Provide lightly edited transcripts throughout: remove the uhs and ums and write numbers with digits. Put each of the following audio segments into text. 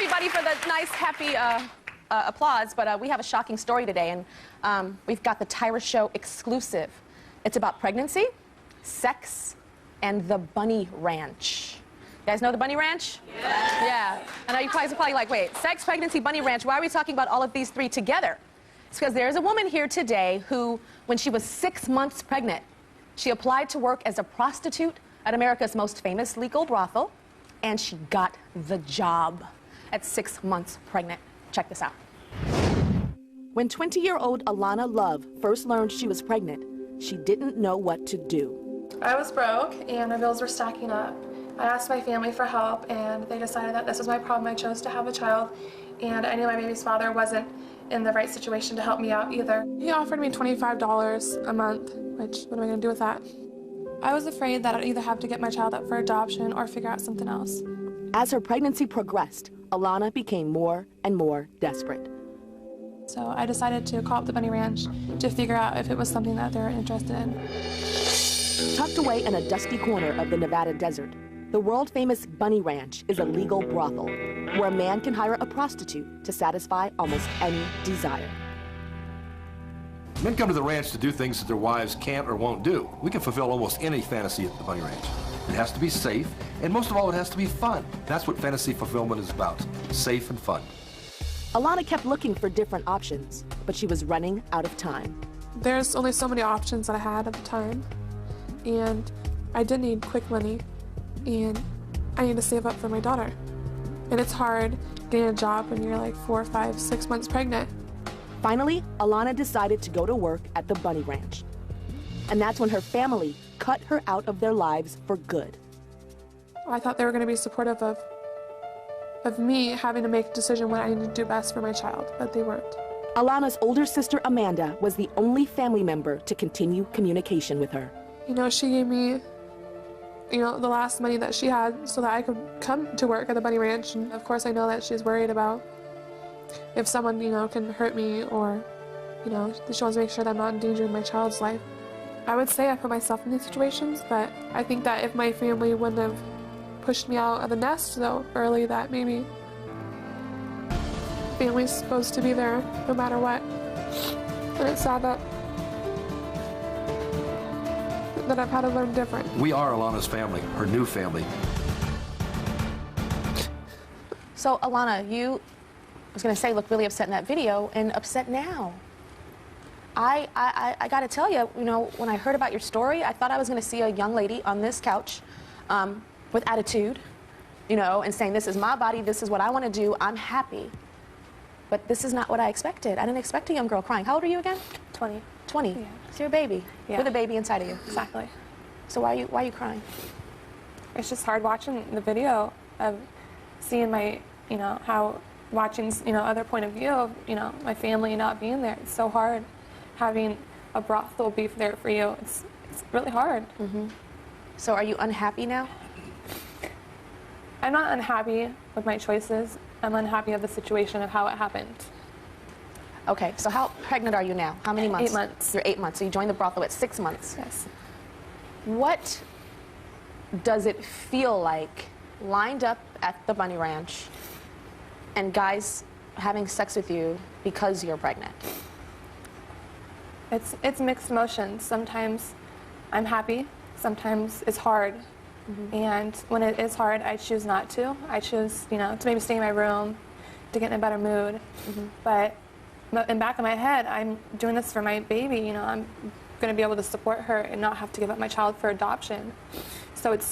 everybody for the nice, happy applause, but we have a shocking story today, and we've got the Tyra Show exclusive. It's about pregnancy, sex, and the bunny ranch. You guys know the bunny ranch? Yeah. I know you guys are probably like, wait, sex, pregnancy, bunny ranch, why are we talking about all of these three together? It's because there's a woman here today who, when she was 6 months pregnant, she applied to work as a prostitute at America's most famous legal brothel, and she got the job at 6 months pregnant. Check this out. When 20-year-old Alana Love first learned she was pregnant, she didn't know what to do. I was broke, and my bills were stacking up. I asked my family for help, and they decided that this was my problem. I chose to have a child, and I knew my baby's father wasn't in the right situation to help me out either. He offered me $25 a month, which, what am I going to do with that? I was afraid that I'd either have to get my child up for adoption or figure out something else. As her pregnancy progressed, Alana became more and more desperate. So I decided to call up the Bunny Ranch to figure out if it was something that they were interested in. Tucked away in a dusty corner of the Nevada desert, the world-famous Bunny Ranch is a legal brothel where a man can hire a prostitute to satisfy almost any desire. Men come to the ranch to do things that their wives can't or won't do. We can fulfill almost any fantasy at the Bunny Ranch. It has to be safe, and most of all, it has to be fun. That's what fantasy fulfillment is about, safe and fun. Alana kept looking for different options, but she was running out of time. There's only so many options that I had at the time, and I did need quick money, and I need to save up for my daughter. And it's hard getting a job when you're like 4, 5, 6 months pregnant. Finally, Alana decided to go to work at the Bunny Ranch. And that's when her family cut her out of their lives for good. I thought they were going to be supportive of me having to make a decision what I need to do best for my child, but they weren't. Alana's older sister, Amanda, was the only family member to continue communication with her. You know, she gave me, the last money that she had so that I could come to work at the Bunny Ranch. And of course, I know that she's worried about if someone, can hurt me, or, she wants to make sure that I'm not endangering my child's life. I would say I put myself in these situations, but I think that if my family wouldn't have pushed me out of the nest so early, that maybe family's supposed to be there no matter what. And it's sad that I've had to learn different. We are Alana's family, her new family. So, Alana, you, I was going to say, look really upset in that video, and upset now. I got to tell you, when I heard about your story, I thought I was going to see a young lady on this couch with attitude, and saying, this is my body, this is what I want to do, I'm happy. But this is not what I expected. I didn't expect a young girl crying. How old are you again? 20. 20? Yeah. So you're a baby, yeah, with a baby inside of you. Exactly. So why are you crying? It's just hard watching the video of seeing my, how watching, other point of view of, my family not being there. It's so hard having a brothel be there for you. It's really hard. Mm-hmm. So are you unhappy now? I'm not unhappy with my choices. I'm unhappy of the situation of how it happened. Okay, so how pregnant are you now? How many months? 8 months. You're 8 months, so you joined the brothel at 6 months. Yes. What does it feel like lined up at the Bunny Ranch and guys having sex with you because you're pregnant? It's mixed emotions. Sometimes I'm happy, sometimes it's hard. Mm-hmm. And when it is hard, I choose not to. I choose, to maybe stay in my room, to get in a better mood. Mm-hmm. But in the back of my head, I'm doing this for my baby. I'm going to be able to support her and not have to give up my child for adoption. So it's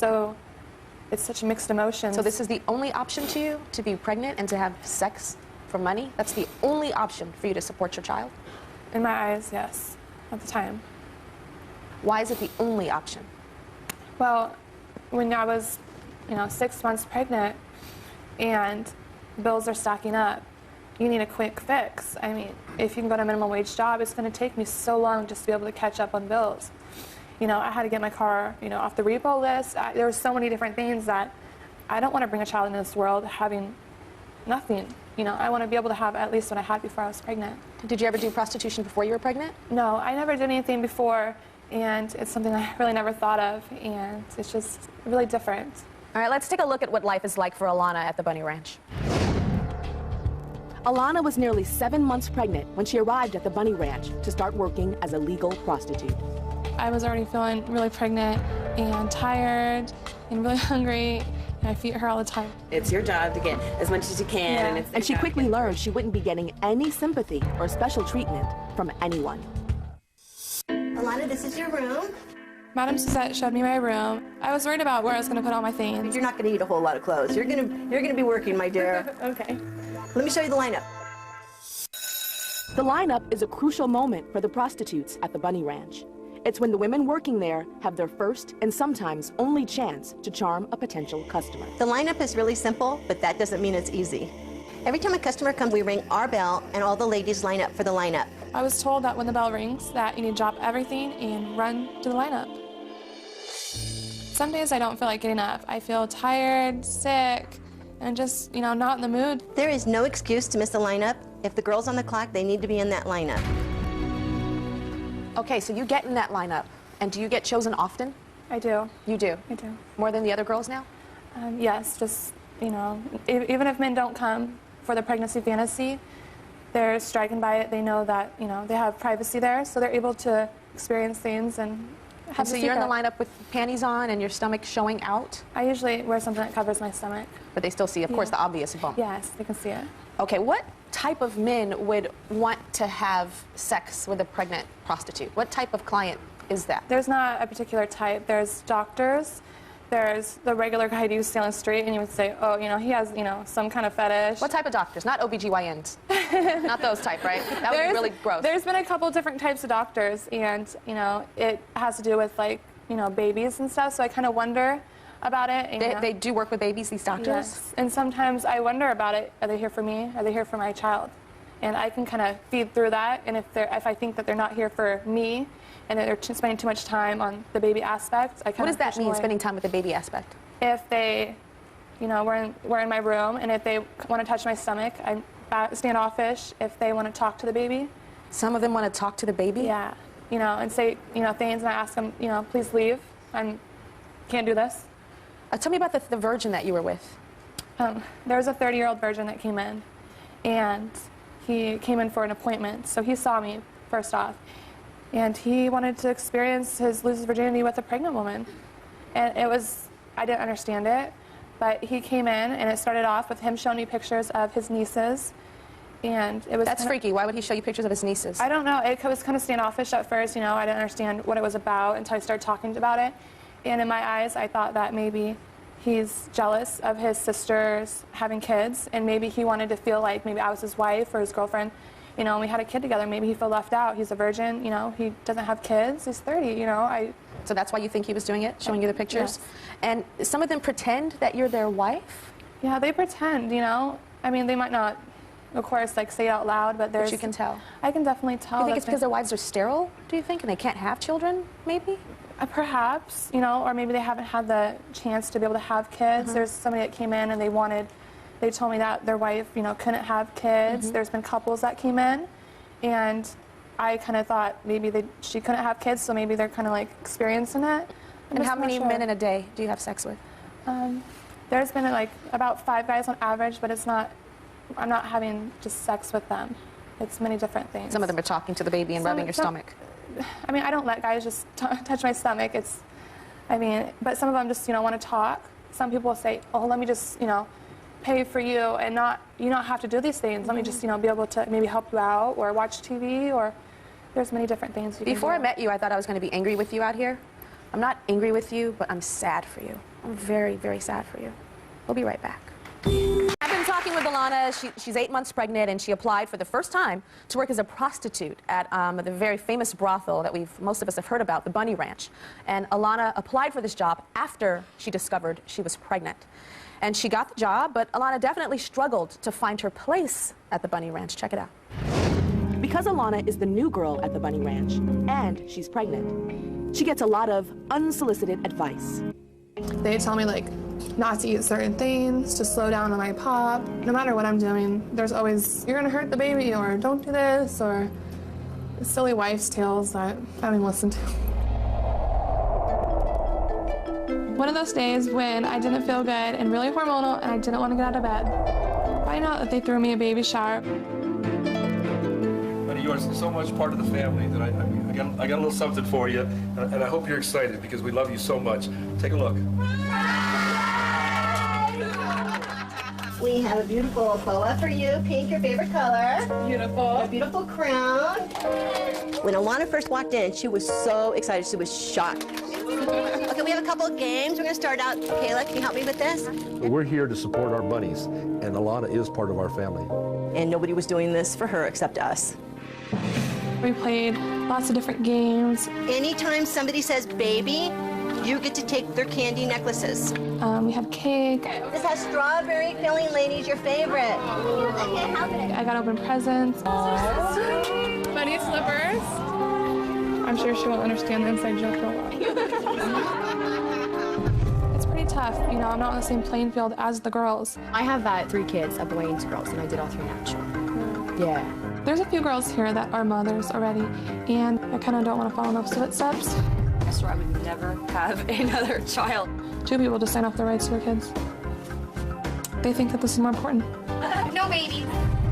such mixed emotions. So this is the only option to you, to be pregnant and to have sex for money? That's the only option for you to support your child? In my eyes, yes, at the time. Why is it the only option? Well, when I was, 6 months pregnant and bills are stacking up, you need a quick fix. I mean, if you can go to a minimum wage job, it's going to take me so long just to be able to catch up on bills. I had to get my car, off the repo list. There were so many different things that I don't want to bring a child into this world having nothing. I want to be able to have at least what I had before I was pregnant. Did you ever do prostitution before you were pregnant? No, I never did anything before, and it's something I really never thought of, and it's just really different. All right, let's take a look at what life is like for Alana at the Bunny Ranch. Alana was nearly 7 months pregnant when she arrived at the Bunny Ranch to start working as a legal prostitute. I was already feeling really pregnant and tired and really hungry, and I feed her all the time. It's your job to get as much as you can. Yeah. And, it's And she quickly learned she wouldn't be getting any sympathy or special treatment from anyone. Alana, this is your room. Madam Suzette showed me my room. I was worried about where I was going to put all my things. You're not going to need a whole lot of clothes. You're gonna be working, my dear. Okay. Let me show you the lineup. The lineup is a crucial moment for the prostitutes at the Bunny Ranch. It's when the women working there have their first and sometimes only chance to charm a potential customer. The lineup is really simple, but that doesn't mean it's easy. Every time a customer comes, we ring our bell, and all the ladies line up for the lineup. I was told that when the bell rings that you need to drop everything and run to the lineup. Some days I don't feel like getting up. I feel tired, sick, and just, not in the mood. There is no excuse to miss the lineup. If the girl's on the clock, they need to be in that lineup. Okay, so you get in that lineup, and do you get chosen often? I do. You do? I do. More than the other girls now? Yes, just, even if men don't come for the pregnancy fantasy, they're stricken by it. They know that, they have privacy there, so they're able to experience things and have And so the you're in the secret. lineup with panties on and your stomach showing out, I usually wear something that covers my stomach. but they still see, of course, the obvious bump. Yes, they can see it. Okay, what type of men would want to have sex with a pregnant prostitute? What type of client is that? There's not a particular type. There's doctors. There's the regular guy you see on the street and you would say, oh, he has, some kind of fetish. What type of doctors? Not OBGYNs. Not those type, right? That would be really gross. There's been a couple different types of doctors, and, it has to do with, babies and stuff, so I kind of wonder about it. And, They do work with babies, these doctors? Yes, and sometimes I wonder about it. Are they here for me? Are they here for my child? And I can kind of feed through that, and if I think that they're not here for me, and that they're spending too much time on the baby aspect, I kind of What does that push mean, away. spending time with the baby aspect? If they, we're in my room, and if they want to touch my stomach, I'm standoffish. If they want to talk to the baby, Some of them want to talk to the baby? yeah, and say, things, and I ask them, please leave. I can't do this. Tell me about the virgin that you were with. There was a 30-year-old virgin that came in, and he came in for an appointment. So he saw me, first off, and he wanted to lose his virginity with a pregnant woman. And I didn't understand it, but he came in, and it started off with him showing me pictures of his nieces, and it was That's freaky. Why would he show you pictures of his nieces? I don't know. It was kind of standoffish at first. I didn't understand what it was about until I started talking about it. And in my eyes, I thought that maybe he's jealous of his sisters having kids, and maybe he wanted to feel like maybe I was his wife or his girlfriend, and we had a kid together. Maybe he felt left out. He's a virgin, he doesn't have kids. He's 30, So that's why you think he was doing it, showing you the pictures? Yes. And some of them pretend that you're their wife? Yeah, they pretend, they might not, of course, say it out loud, but But you can tell. I can definitely tell. You think that it's because their wives are sterile, do you think, and they can't have children, maybe? Perhaps, or maybe they haven't had the chance to be able to have kids. There's somebody that came in and they told me that their wife, couldn't have kids. There's been couples that came in, and I kind of thought maybe she couldn't have kids, so maybe they're kind of experiencing it. And how many men in a day do you have sex with? There's been about 5 guys on average, but I'm not having just sex with them. It's many different things. Some of them are talking to the baby and rubbing your stomach. I don't let guys just touch my stomach. But some of them just, want to talk. Some people say, oh, let me just, pay for you and you don't have to do these things. Let me just, be able to maybe help you out or watch TV, or there's many different things you can Before do. I met you, I thought I was going to be angry with you out here. I'm not angry with you, but I'm sad for you. I'm very, very sad for you. We'll be right back. I've been talking with Alana. She's 8 months pregnant, and she applied for the first time to work as a prostitute at the very famous brothel that most of us have heard about, the Bunny Ranch. And Alana applied for this job after she discovered she was pregnant. And she got the job, but Alana definitely struggled to find her place at the Bunny Ranch. Check it out. Because Alana is the new girl at the Bunny Ranch, and she's pregnant, she gets a lot of unsolicited advice. They tell me not to eat certain things, to slow down on my pop. No matter what I'm doing, there's always, you're gonna hurt the baby, or don't do this, or silly wife's tales that I don't even listen to. One of those days when I didn't feel good and really hormonal and I didn't want to get out of bed. find out that they threw me a baby shower. Honey, you are so much part of the family that I got a little something for you, and I hope you're excited because we love you so much. Take a look. We have a beautiful boa for you, pink, your favorite color. Beautiful. A beautiful crown. When Alana first walked in, she was so excited. She was shocked. Okay, we have a couple of games. We're going to start out. Kayla, can you help me with this? We're here to support our bunnies, and Alana is part of our family. And nobody was doing this for her except us. We played lots of different games. Anytime somebody says baby, you get to take their candy necklaces. We had cake. This has strawberry filling, ladies, your favorite. I got open presents. Bunny slippers. I'm sure she won't understand the inside joke for a while. It's pretty tough, you know, I'm not on the same playing field as the girls. I have 3 kids of Wayne's girls, and I did all 3 natural. Yeah. There's a few girls here that are mothers already, and I kind of don't want to follow in those footsteps. I swore I would never have another child. 2 people just sign off their rights to their kids. They think that this is more important. No babies.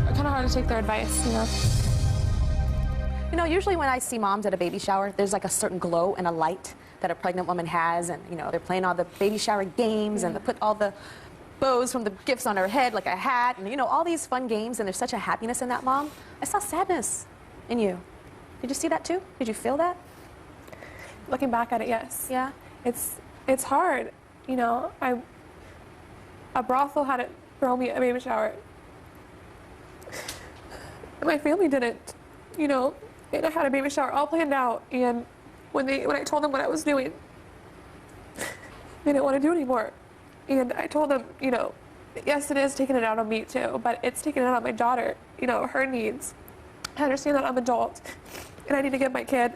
It's kind of hard to take their advice, you know. You know, usually when I see moms at a baby shower, there's like a certain glow and a light that a pregnant woman has, and you know, they're playing all the baby shower games, and they put all the bows from the gifts on her head like a hat, and you know, all these fun games, and there's such a happiness in that mom. I saw sadness in you. Did you see that too? Did you feel that? Looking back at it, yes. Yeah? It's hard, you know. A brothel had to throw me a baby shower. And my family didn't, you know. And I had a baby shower all planned out, and when I told them what I was doing, they didn't want to do it anymore. And I told them, you know, yes, it is taking it out on me too, but it's taking it out on my daughter, you know, her needs. I understand that I'm an adult, and I need to give my kid,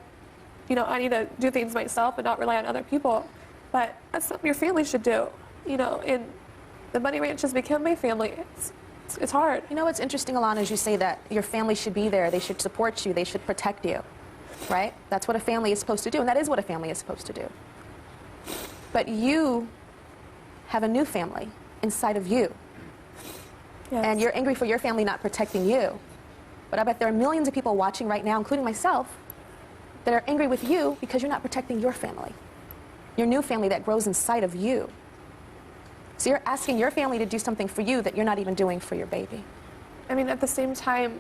you know, I need to do things myself and not rely on other people. But that's something your family should do, you know, and the Bunny Ranch has become my family. It's hard. You know what's interesting, Alana, is you say that your family should be there, they should support you, they should protect you, right? That's what a family is supposed to do, and that is what a family is supposed to do. But you have a new family inside of you. Yes. And you're angry for your family not protecting you. But I bet there are millions of people watching right now, including myself, that are angry with you because you're not protecting your family, your new family that grows inside of you. So you're asking your family to do something for you that you're not even doing for your baby. I mean, at the same time,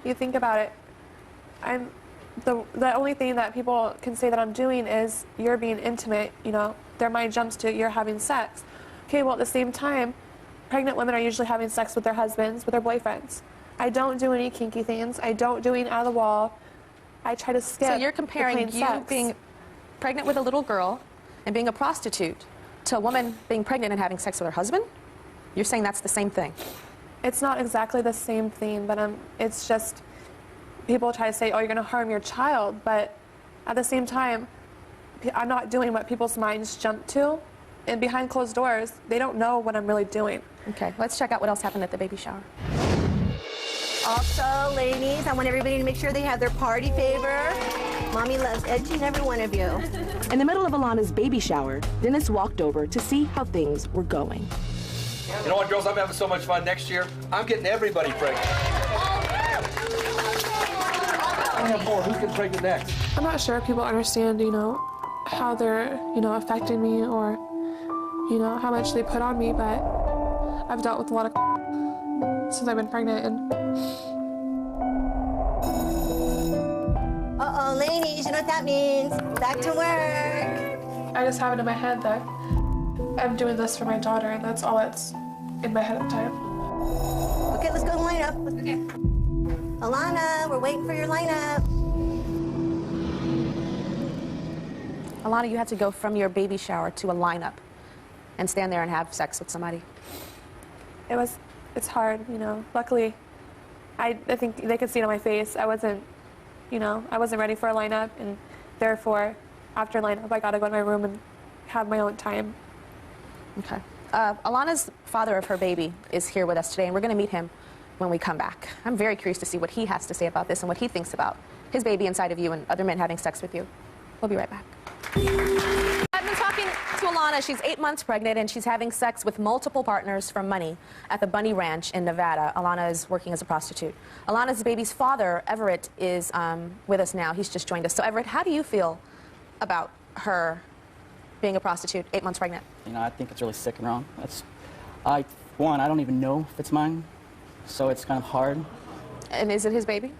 you think about it, the only thing that people can say that I'm doing is you're being intimate, you know, their mind jumps to you're having sex. Okay, well, at the same time, pregnant women are usually having sex with their husbands, with their boyfriends. I don't do any kinky things. I don't do any out of the wall. I try to skip. So you're comparing the plain you sex. being pregnant with a little girl and being a prostitute to a woman being pregnant and having sex with her husband? You're saying that's the same thing? It's not exactly the same thing, but it's just people try to say, oh, you're going to harm your child, but at the same time, I'm not doing what people's minds jump to, and behind closed doors, they don't know what I'm really doing. Okay, let's check out what else happened at the baby shower. Also, ladies, I want everybody to make sure they have their party favor. Mommy loves each and every one of you. In the middle of Alana's baby shower, Dennis walked over to see how things were going. You know what, girls? I'm having so much fun. Next year, I'm getting everybody pregnant. I have more. Who's getting pregnant next? I'm not sure if people understand, you know, how they're, you know, affecting me or, you know, how much they put on me, but I've dealt with a lot of since I've been pregnant, and Uh-oh, ladies, you know what that means. Back to work. I just have it in my head that I'm doing this for my daughter, and that's all that's in my head at the time. Okay, let's go line up. Okay. Alana, we're waiting for your lineup. Alana, you had to go from your baby shower to a lineup and stand there and have sex with somebody. It's hard, you know. Luckily, I think they could see it on my face. I wasn't ready for a lineup, and therefore, after lineup, I got to go to my room and have my own time. Okay. Alana's father of her baby is here with us today, and we're going to meet him when we come back. I'm very curious to see what he has to say about this and what he thinks about his baby inside of you and other men having sex with you. We'll be right back. I've been talking talking to Alana. She's 8 months pregnant, and she's having sex with multiple partners for money at the Bunny Ranch in Nevada. Alana is working as a prostitute. Alana's baby's father, Everett, is with us now. He's just joined us. So, Everett, how do you feel about her being a prostitute, 8 months pregnant? You know, I think it's really sick and wrong. I don't even know if it's mine, so it's kind of hard. And is it his baby?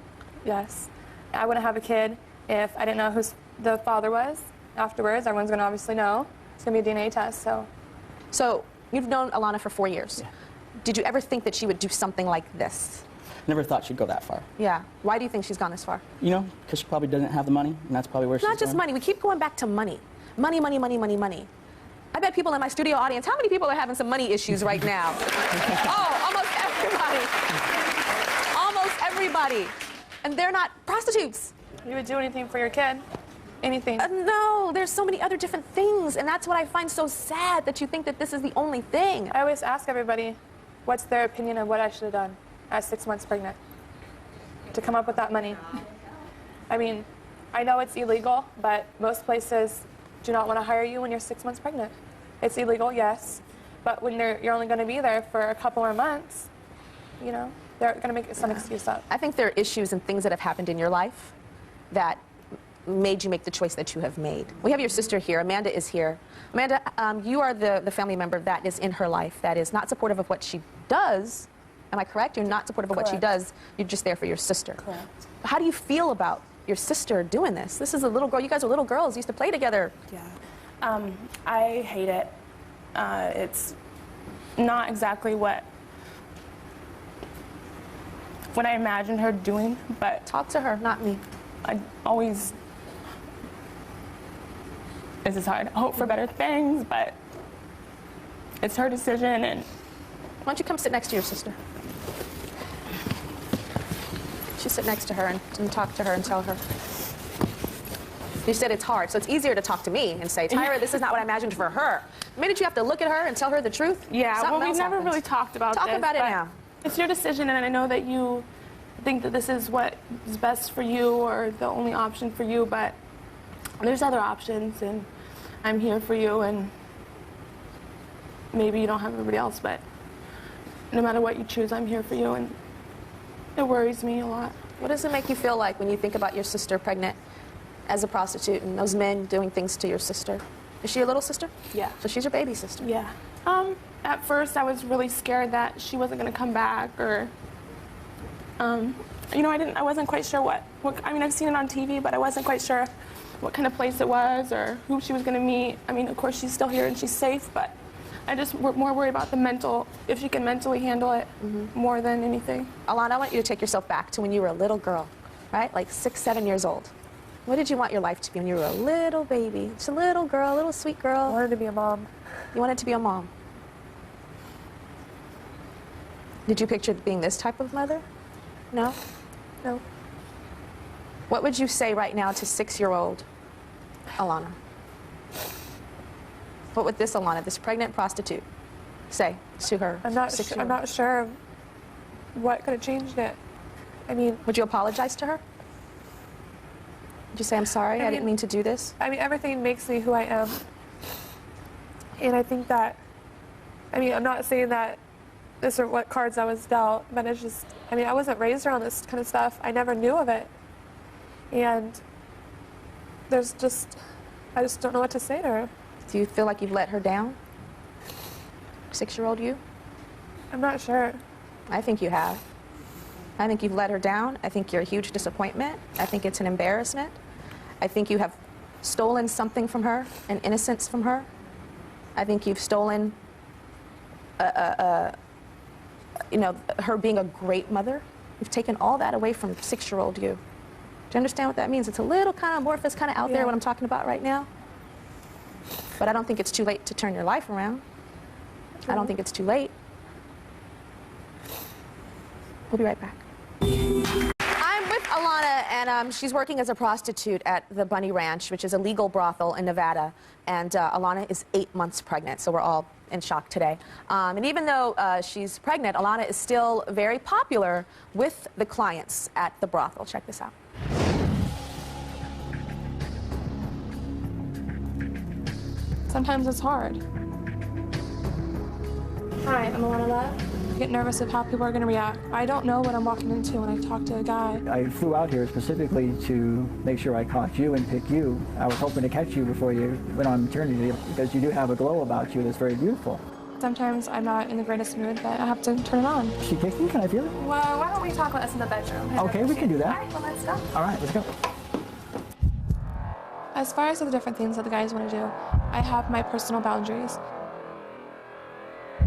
Yes. I wouldn't have a kid if I didn't know who the father was. Afterwards, everyone's going to obviously know. It's going to be a DNA test, so. So, you've known Alana for 4 years. Yeah. Did you ever think that she would do something like this? Never thought she'd go that far. Yeah. Why do you think she's gone this far? You know, because she probably doesn't have the money, and that's probably where she's Not just going. money. We keep going back to money. Money, money, money, money, money. I bet people in my studio audience, how many people are having some money issues right now? Oh, almost everybody. Almost everybody. And they're not prostitutes. You would do anything for your kid. Anything. No, there's so many other different things, and that's what I find so sad, that you think that this is the only thing. I always ask everybody what's their opinion of what I should have done at 6 months pregnant to come up with that money. I mean, I know it's illegal, but most places do not want to hire you when you're 6 months pregnant. It's illegal, yes, but when you're only going to be there for a couple more months, you know, they're going to make some excuse up. I think there are issues and things that have happened in your life that made you make the choice that you have made. We have your sister here. Amanda is here. Amanda, you are the family member that is in her life that is not supportive of what she does. Am I correct? You're not supportive of what she does. You're just there for your sister. Correct. How do you feel about your sister doing this? This is a little girl. You guys are little girls. You used to play together. Yeah. I hate it. It's not exactly what I imagined her doing, but Talk to her, not me. I always, this is hard, I hope for better things, but it's her decision. And Why don't you come sit next to your sister? You sit next to her and talk to her and tell her. You said it's hard, so it's easier to talk to me and say, Tyra, this is not what I imagined for her. The minute you have to look at her and tell her the truth, yeah, something well, else we've never happens. really talked about Talk this. about it but now. It's your decision, and I know that you think that this is what is best for you or the only option for you, but there's other options, and I'm here for you, and maybe you don't have everybody else, but no matter what you choose, I'm here for you, and it worries me a lot. What does it make you feel like when you think about your sister pregnant as a prostitute and those men doing things to your sister? Is she your little sister? Yeah. So she's your baby sister. Yeah. At first, I was really scared that she wasn't going to come back, or, you know, I wasn't quite sure what, I mean, I've seen it on TV, but I wasn't quite sure what kind of place it was or who she was going to meet. I mean, of course, she's still here and she's safe, but I just more worried about the mental, if she can mentally handle it more than anything. Alana, I want you to take yourself back to when you were a little girl, right? Like 6, 7 years old. What did you want your life to be when you were a little baby? Just a little girl, a little sweet girl. I wanted to be a mom. You wanted to be a mom. Did you picture being this type of mother? No? No. What would you say right now to 6-year-old Alana? What would this Alana, this pregnant prostitute, say to her I'm not 6-year-old? sure what could have changed it. I mean, Would you apologize to her? Would you say, I'm sorry, I didn't mean to do this? I mean, everything makes me who I am. And I think that, I mean, I'm not saying that this are what cards I was dealt, but it's just, I mean, I wasn't raised around this kind of stuff. I never knew of it. And there's just, I just don't know what to say to her. Do you feel like you've let her down? 6-year-old you? I'm not sure. I think you have. I think you've let her down. I think you're a huge disappointment. I think it's an embarrassment. I think you have stolen something from her, an innocence from her. I think you've stolen, you know, her being a great mother. You've taken all that away from 6-year-old you. Do you understand what that means? It's a little kind of amorphous, kind of out there, what I'm talking about right now. But I don't think it's too late to turn your life around. I don't think it's too late. We'll be right back. I'm with Alana, and she's working as a prostitute at the Bunny Ranch, which is a legal brothel in Nevada. And Alana is 8 months pregnant, so we're all in shock today. And even though she's pregnant, Alana is still very popular with the clients at the brothel. Check this out. sometimes it's hard. Hi, I'm Alana Love. I get nervous of how people are going to react. I don't know what I'm walking into when I talk to a guy. I flew out here specifically to make sure I caught you and pick you. I was hoping to catch you before you went on maternity leave because you do have a glow about you that's very beautiful. Sometimes I'm not in the greatest mood, but I have to turn it on. Is she kicking? Can I feel it? Well, why don't we talk about this in the bedroom? Okay, we can do that. All right, well, let's go. All right, let's go. As far as the different things that the guys want to do, I have my personal boundaries.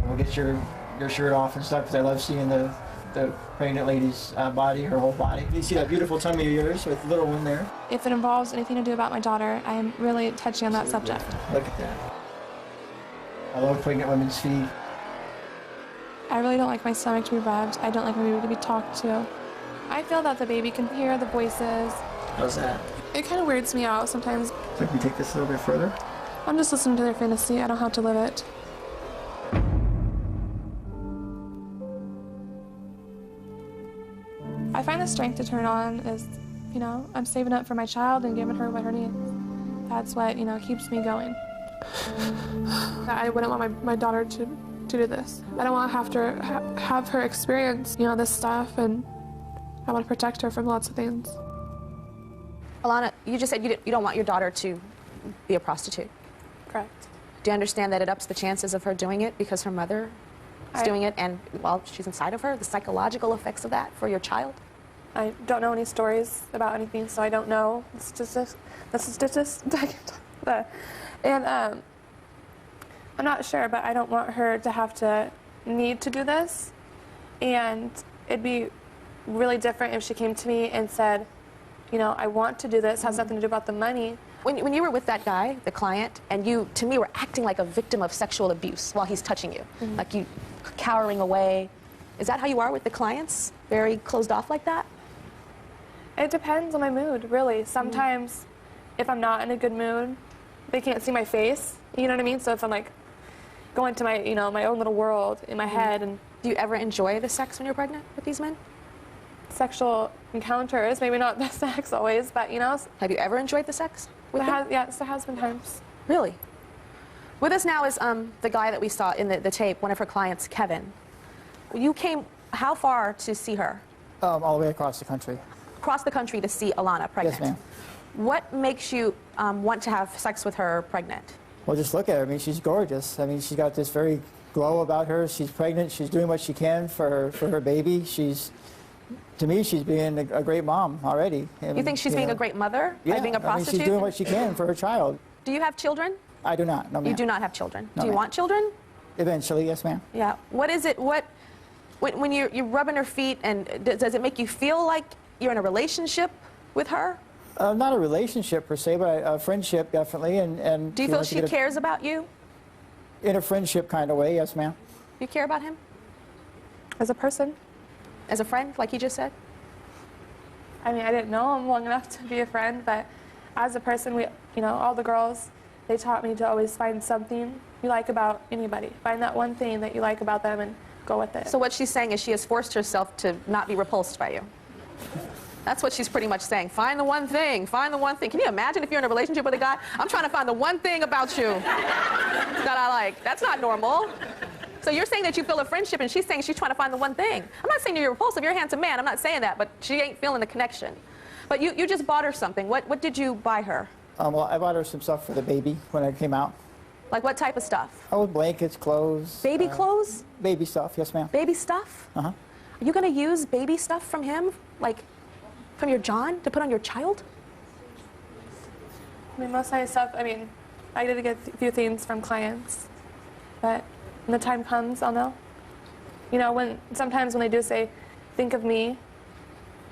We'll get your shirt off and stuff because I love seeing the pregnant lady's body, her whole body. You see that beautiful tummy of yours with the little one there? If it involves anything to do about my daughter, I am really touchy on that subject. Look at that. I love pregnant women's feet. I really don't like my stomach to be rubbed. I don't like my baby to be talked to. I feel that the baby can hear the voices. How's that? It kind of weirds me out sometimes. So can we take this a little bit further? I'm just listening to their fantasy. I don't have to live it. I find the strength to turn on is, you know, I'm saving up for my child and giving her what her needs. That's what, you know, keeps me going. I wouldn't want my daughter to do this. I don't want to have to have her experience, you know, this stuff, and I want to protect her from lots of things. Alana, you just said you don't want your daughter to be a prostitute. Correct. Do you understand that it ups the chances of her doing it because her mother is doing it, and while she's inside of her, the psychological effects of that for your child? I don't know any stories about anything, so I don't know the statistics. And I'm not sure, but I don't want her to have to need to do this. And it'd be really different if she came to me and said, you know, I want to do this, has nothing to do about the money. When you were with that guy, the client, and you, to me, were acting like a victim of sexual abuse while he's touching you, like you cowering away, is that how you are with the clients? Very closed off like that? It depends on my mood, really. Sometimes, if I'm not in a good mood, they can't see my face, you know what I mean? So if I'm like going to my, you know, my own little world in my head. And do you ever enjoy the sex when you're pregnant with these men? Sexual encounters, maybe not the sex always, but you know. Have you ever enjoyed the sex with them? Yes, there has been times. Really? With us now is the guy that we saw in the tape, one of her clients, Kevin. You came how far to see her? All the way across the country. Across the country to see Alana pregnant? Yes, ma'am. What makes you want to have sex with her pregnant? Well, just look at her. I mean, she's gorgeous. I mean, she's got this very glow about her. She's pregnant. She's doing what she can for her baby. To me, she's being a great mom already. You think she's being a great mother by being a prostitute? I mean, she's doing what she can for her child. Do you have children? I do not, no ma'am. You do not have children. No, do you want children? Eventually, yes ma'am. Yeah. What is it, when you're rubbing her feet, and does it make you feel like you're in a relationship with her? Not a relationship per se, but a friendship definitely. And do you feel she cares about you? In a friendship kind of way, yes ma'am. You care about him? As a person? As a friend, like you just said? I mean, I didn't know him long enough to be a friend, but as a person, you know, all the girls, they taught me to always find something you like about anybody. Find that one thing that you like about them and go with it. So what she's saying is she has forced herself to not be repulsed by you. That's what she's pretty much saying. Find the one thing. Find the one thing. Can you imagine if you're in a relationship with a guy? I'm trying to find the one thing about you that I like. That's not normal. So you're saying that you feel a friendship, and she's saying she's trying to find the one thing. I'm not saying you're repulsive. You're a handsome man. I'm not saying that, but she ain't feeling the connection. But you just bought her something. What did you buy her? Well, I bought her some stuff for the baby when I came out. Like what type of stuff? Oh, blankets, clothes. Baby clothes? Baby stuff, yes ma'am. Baby stuff? Uh-huh. Are you going to use baby stuff from him, like from your John, to put on your child? I mean, most of my stuff, I mean, I did get a few things from clients, but when the time comes, I'll know. You know, sometimes when they do say, think of me,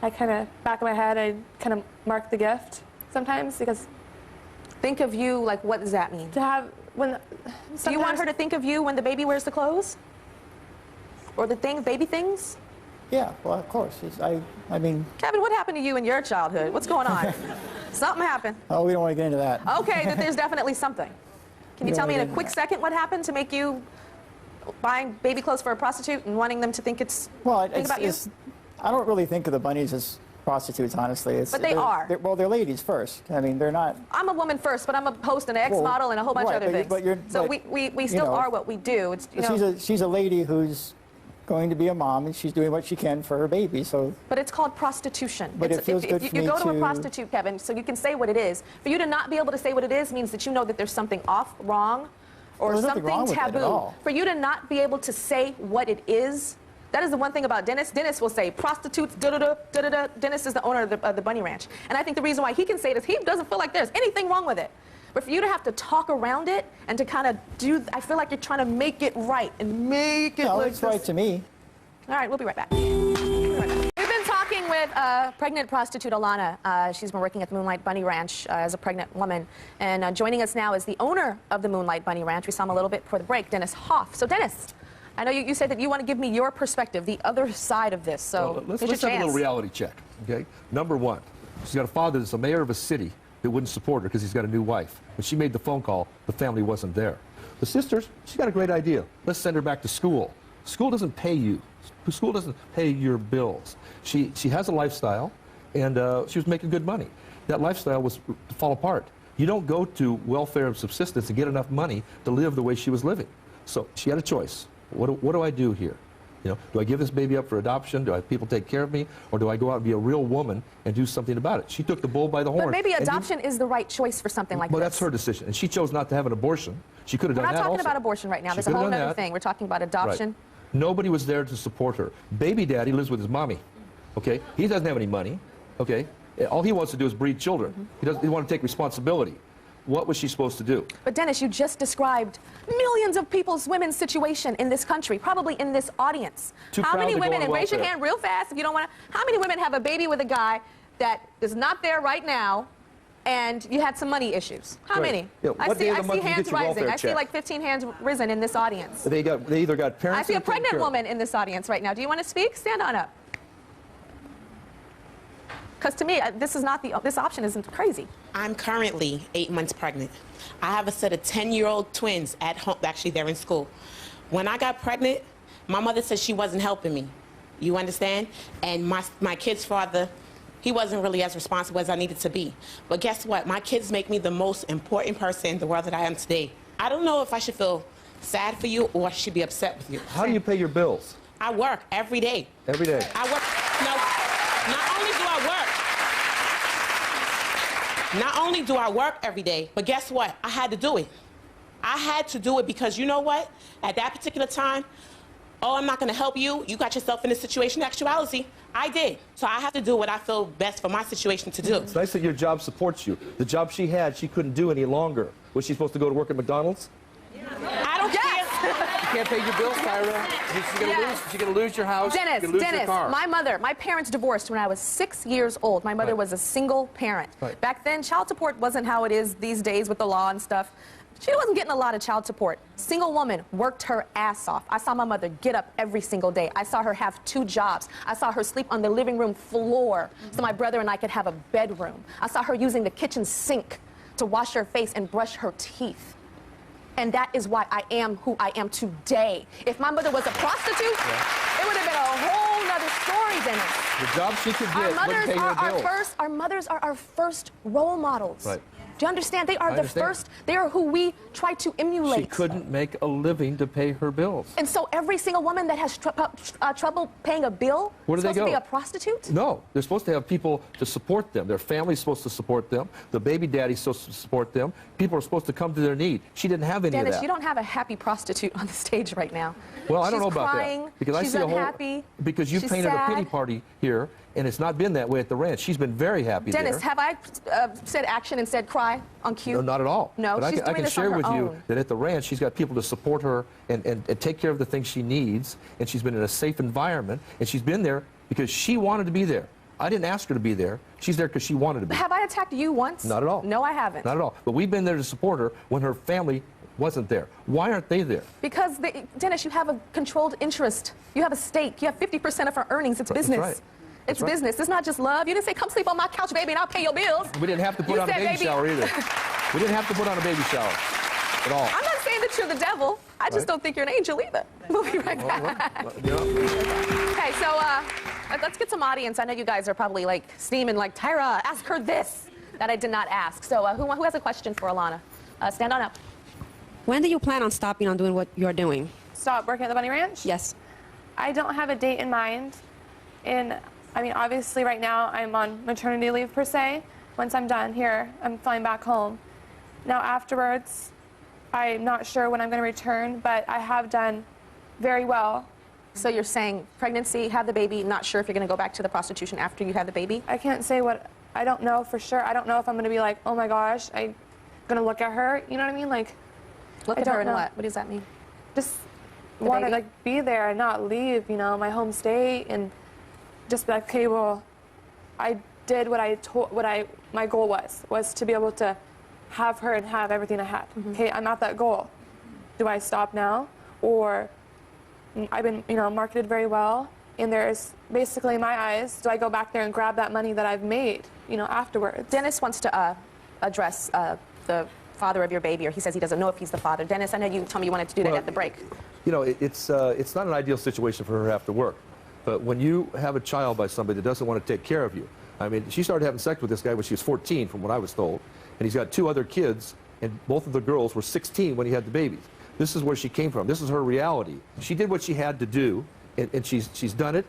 I kind of, back of my head, I kind of mark the gift sometimes, because... Think of you, like what does that mean? To have, do you want her to think of you when the baby wears the clothes? Or the baby things? Yeah, well, of course. I mean... Kevin, what happened to you in your childhood? What's going on? Something happened. Oh, we don't want to get into that. Okay, there's definitely something. Can you tell me in a quick second what happened to make you buying baby clothes for a prostitute and wanting them to think about you? I don't really think of the bunnies as prostitutes, honestly. But they are. Well, they're ladies first. I mean, they're not. I'm a woman first, but I'm a host and an ex-model and a whole bunch of other things. So we still are what we do. It's, you know, she's a lady who's going to be a mom, and she's doing what she can for her baby. So. But it's called prostitution. But it feels good for me you go to a prostitute, Kevin, so you can say what it is. For you to not be able to say what it is means that you know that there's something off, wrong, or something taboo. For you to not be able to say what it is, that is the one thing about Dennis. Dennis will say prostitutes, da-da-da, da-da-da. Dennis is the owner of the Bunny Ranch. And I think the reason why he can say this, he doesn't feel like there's anything wrong with it. But for you to have to talk around it and to kind of do, I feel like you're trying to make it right and make it look it's right to me. All right, we'll be right back. We've been talking with pregnant prostitute Alana. She's been working at the Moonlight Bunny Ranch as a pregnant woman. And joining us now is the owner of the Moonlight Bunny Ranch. We saw him a little bit before the break, Dennis Hoff. So Dennis, I know you said that you want to give me your perspective, the other side of this. So well, let's have a little reality check, okay? Number one, she's got a father that's a mayor of a city that wouldn't support her because he's got a new wife. When she made the phone call, the family wasn't there. The sisters, she got a great idea. Let's send her back to school. School doesn't pay you. School doesn't pay your bills. She has a lifestyle, and she was making good money. That lifestyle was to fall apart. You don't go to welfare and subsistence and get enough money to live the way she was living. So she had a choice. What do I do here? You know, do I give this baby up for adoption? Do I have people take care of me? Or do I go out and be a real woman and do something about it? She took the bull by the horn. But maybe adoption is the right choice for something like this. Well, that's her decision. And she chose not to have an abortion. She could have done that also. We're not talking about abortion right now. There's a whole other thing. We're talking about adoption. Right. Nobody was there to support her. Baby daddy lives with his mommy, okay? He doesn't have any money, okay? All he wants to do is breed children. He doesn't want to take responsibility. What was she supposed to do? But Dennis, you just described millions of women's situation in this country, probably in this audience. How many women, and raise your hand real fast if you don't want to, how many women have a baby with a guy that is not there right now, and you had some money issues? How many? Yeah, I see hands rising. I see like 15 hands risen in this audience. They either got parents. I see a pregnant woman in this audience right now. Do you want to speak? Stand on up. Because to me, this option isn't crazy. I'm currently 8 months pregnant. I have a set of 10-year-old twins at home. Actually, they're in school. When I got pregnant, my mother said she wasn't helping me. You understand? And my kid's father, he wasn't really as responsible as I needed to be. But guess what? My kids make me the most important person in the world that I am today. I don't know if I should feel sad for you or I should be upset with you. How do you pay your bills? I work every day. Every day? I work. Not only do I work every day, but guess what? I had to do it. I had to do it because you know what? At that particular time, oh, I'm not going to help you. You got yourself in this situation. In actuality, I did. So I have to do what I feel best for my situation to do. It's nice that your job supports you. The job she had, she couldn't do any longer. Was she supposed to go to work at McDonald's? I don't care. You can't pay your bills, Tyra. She's going to lose your house. Dennis, your car. my parents divorced when I was 6 years old. My mother was a single parent. Back then, child support wasn't how it is these days with the law and stuff. She wasn't getting a lot of child support. Single woman, worked her ass off. I saw my mother get up every single day. I saw her have 2 jobs. I saw her sleep on the living room floor so my brother and I could have a bedroom. I saw her using the kitchen sink to wash her face and brush her teeth. And that is why I am who I am today. If my mother was a prostitute, it would have been a whole nother story, Dennis. The job she could get wouldn't pay her bills. Our mothers are our first role models. Right. Do you understand? They are the first. They are who we try to emulate. She couldn't make a living to pay her bills. And so every single woman that has trouble paying a bill Where do they is go? supposed to be a prostitute? No. They're supposed to have people to support them. Their family's supposed to support them. The baby daddy's supposed to support them. People are supposed to come to their need. She didn't have any of that. Dennis, you don't have a happy prostitute on the stage right now. Well, I don't know She's about crying, that. Because she's I see unhappy, because you've she's painted sad. a pity party here, and it's not been that way at the ranch. She's been very happy Dennis, there. have I said action and said cry on cue? No, not at all. No, but she's I doing can this share on her with you own. that at the ranch, she's got people to support her and take care of the things she needs, and she's been in a safe environment, and she's been there because she wanted to be there. I didn't ask her to be there. She's there because she wanted to be. Have I attacked you once? Not at all. No, I haven't. Not at all. But we've been there to support her when her family wasn't there. Why aren't they there? Because, Dennis, you have a controlled interest. You have a stake. You have 50% of our earnings. It's business. That's right. It's business. It's not just love. You didn't say, come sleep on my couch, baby, and I'll pay your bills. We didn't have to put on a baby shower either. We didn't have to put on a baby shower at all. I'm not saying that you're the devil. I just don't think you're an angel either. We'll be right back. Okay, so Let's get some audience. I know you guys are probably like steaming, like, Tyra, ask her this that I did not ask. So who has a question for Alana? Stand on up. When do you plan on stopping on doing what you're doing? Stop working at the Bunny Ranch? Yes. I don't have a date in mind. And I mean, obviously right now I'm on maternity leave per se. Once I'm done here, I'm flying back home. Now afterwards, I'm not sure when I'm going to return, but I have done very well. So you're saying pregnancy, have the baby, not sure if you're going to go back to the prostitution after you have the baby? I can't say what, I don't know for sure. I don't know if I'm going to be like, oh my gosh, I'm going to look at her. You know what I mean? Like, look at her and what? What does that mean? Just want to like be there and not leave, you know, my home state, and just be like, okay, well, I did what my goal was to be able to have her and have everything I had. Okay, I'm at that goal. Do I stop now? Or I've been, you know, marketed very well, and there's basically in my eyes, do I go back there and grab that money that I've made, you know, afterwards? Dennis wants to address the father of your baby, or he says he doesn't know if he's the father. Dennis, I know you told me you wanted to do that at the break. You know, it's not an ideal situation for her to have to work. But when you have a child by somebody that doesn't want to take care of you, I mean, she started having sex with this guy when she was 14, from what I was told, and he's got 2 other kids, and both of the girls were 16 when he had the babies. This is where she came from. This is her reality. She did what she had to do, and she's done it.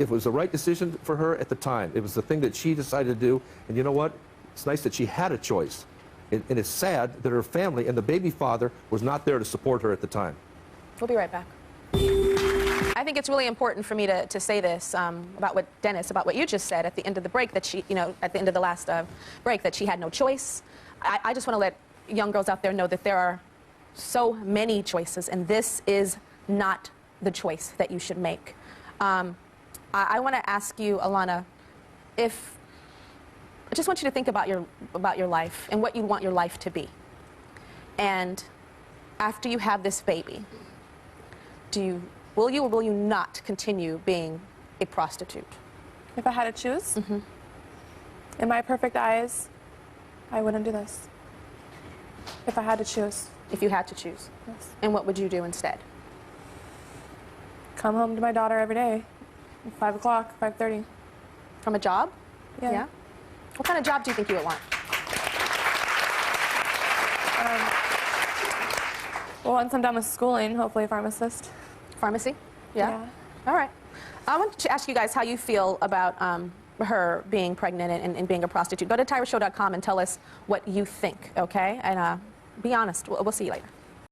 It was the right decision for her at the time. It was the thing that she decided to do, and you know what? It's nice that she had a choice. And it's sad that her family and the baby father was not there to support her at the time. We'll be right back. I think it's really important for me to say this about what Dennis, about what you just said at the end of the break, that she, you know, at the end of the last break, that she had no choice. I just want to let young girls out there know that there are so many choices, and this is not the choice that you should make. I want to ask you, Alana, I just want you to think about your life and what you want your life to be. And after you have this baby, will you or will you not continue being a prostitute? If I had to choose, in my perfect eyes, I wouldn't do this. If I had to choose. If you had to choose? Yes. And what would you do instead? Come home to my daughter every day, 5 o'clock, 5:30. From a job? Yeah. What kind of job do you think you would want? Well, once I'm done with schooling, hopefully a pharmacist. Pharmacy? Yeah. All right. I want to ask you guys how you feel about her being pregnant and being a prostitute. Go to tyrashow.com and tell us what you think, okay? And be honest. We'll see you later.